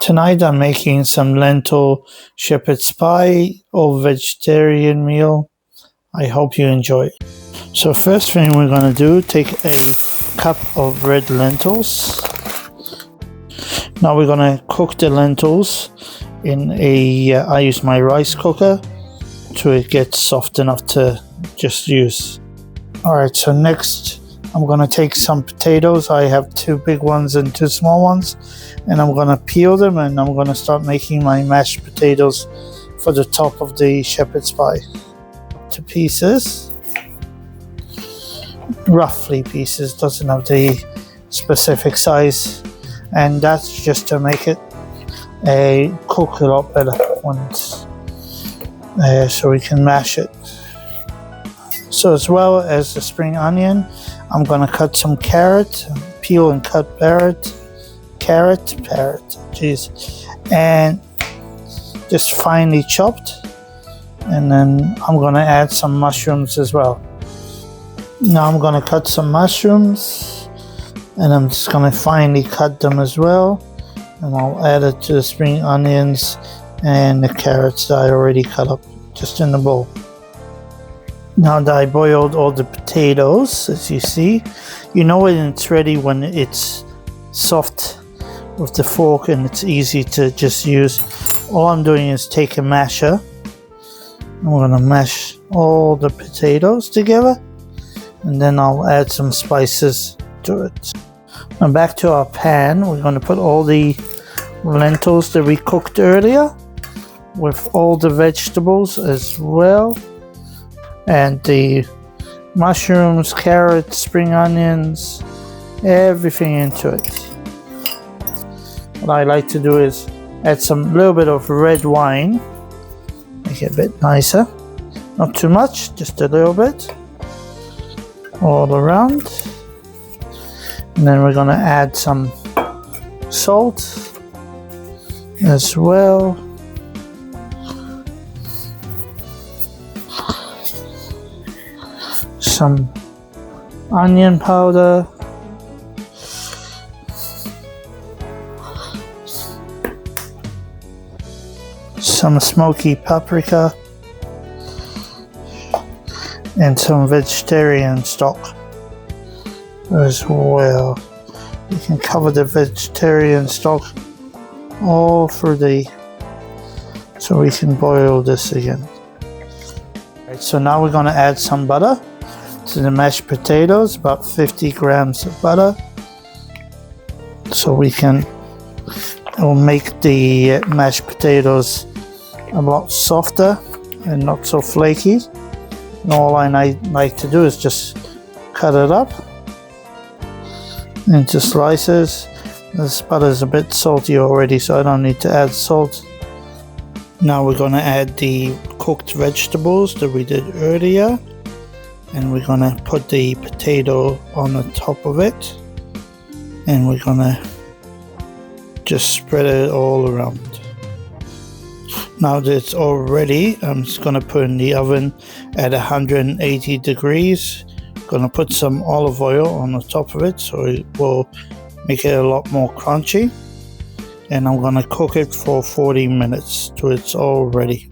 Tonight I'm making some lentil shepherd's pie or vegetarian meal. I hope you enjoy. So first thing we're going to do, take a cup of red lentils. Now we're going to cook the lentils in I use my rice cooker to it gets soft enough to just use. Alright, so next I'm going to take some potatoes. I have 2 big ones and 2 small ones, and I'm going to peel them and I'm going to start making my mashed potatoes for the top of the shepherd's pie. To pieces, roughly pieces, doesn't have the specific size, and that's just to make it cook a lot better once, so we can mash it. So as well as the spring onion, I'm going to cut some carrot, peel and cut carrot, and just finely chopped. And then I'm going to add some mushrooms as well. Now I'm going to cut some mushrooms, and I'm just going to finely cut them as well. And I'll add it to the spring onions and the carrots that I already cut up just in the bowl. Now that I boiled all the potatoes, as you see, you know when it's ready when it's soft with the fork and it's easy to just use. All I'm doing is take a masher. I'm going to mash all the potatoes together, and then I'll add some spices to it. Now back to our pan, we're going to put all the lentils that we cooked earlier with all the vegetables as well, and the mushrooms, carrots, spring onions, everything into it. What I like to do is add some little bit of red wine, make it a bit nicer. Not too much, just a little bit all around. And then we're going to add some salt as well. Some onion powder, some smoky paprika, and some vegetarian stock as well. You can cover the vegetarian stock all through so we can boil this again. Right, so now we're going to add some butter to the mashed potatoes, about 50 grams of butter, so it will make the mashed potatoes a lot softer and not so flaky. And all I like to do is just cut it up into slices. This butter is a bit salty already, so I don't need to add salt. Now we're going to add the cooked vegetables that we did earlier, and we're going to put the potato on the top of it, and we're going to just spread it all around. Now that it's all ready, I'm just going to put in the oven at 180 degrees. Going to put some olive oil on the top of it so it will make it a lot more crunchy, and I'm going to cook it for 40 minutes till it's all ready.